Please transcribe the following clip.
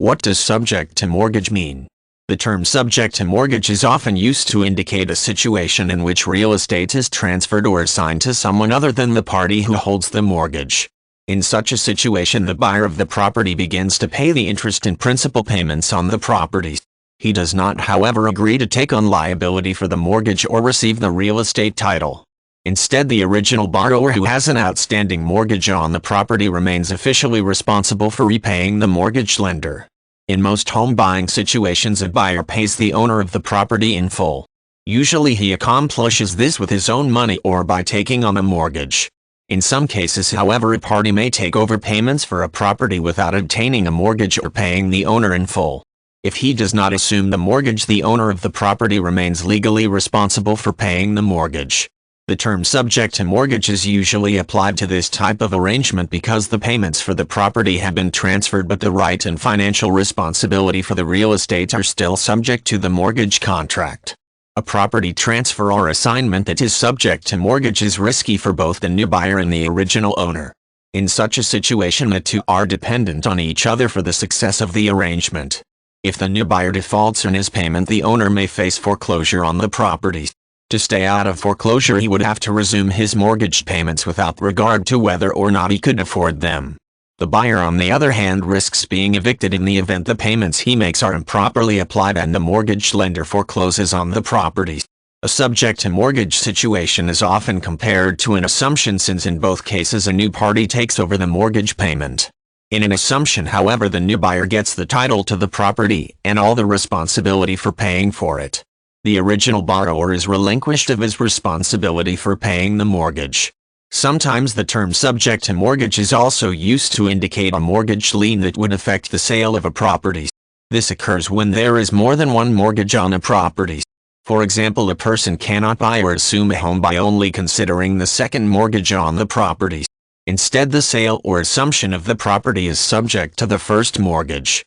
What does subject to mortgage mean? The term subject to mortgage is often used to indicate a situation in which real estate is transferred or assigned to someone other than the party who holds the mortgage. In such a situation, the buyer of the property begins to pay the interest and principal payments on the property. He does not, however, agree to take on liability for the mortgage or receive the real estate title. Instead, the original borrower who has an outstanding mortgage on the property remains officially responsible for repaying the mortgage lender. In most home buying situations, a buyer pays the owner of the property in full. Usually he accomplishes this with his own money or by taking on a mortgage. In some cases, however, a party may take over payments for a property without obtaining a mortgage or paying the owner in full. If he does not assume the mortgage, the owner of the property remains legally responsible for paying the mortgage. The term subject to mortgage is usually applied to this type of arrangement because the payments for the property have been transferred, but the right and financial responsibility for the real estate are still subject to the mortgage contract. A property transfer or assignment that is subject to mortgage is risky for both the new buyer and the original owner. In such a situation, the two are dependent on each other for the success of the arrangement. If the new buyer defaults on his payment, the owner may face foreclosure on the property. To stay out of foreclosure, he would have to resume his mortgage payments without regard to whether or not he could afford them. The buyer, on the other hand, risks being evicted in the event the payments he makes are improperly applied and the mortgage lender forecloses on the property. A subject to mortgage situation is often compared to an assumption, since in both cases a new party takes over the mortgage payment. In an assumption, however, the new buyer gets the title to the property and all the responsibility for paying for it. The original borrower is relinquished of his responsibility for paying the mortgage. Sometimes the term subject to mortgage is also used to indicate a mortgage lien that would affect the sale of a property. This occurs when there is more than one mortgage on a property. For example, a person cannot buy or assume a home by only considering the second mortgage on the property. Instead, the sale or assumption of the property is subject to the first mortgage.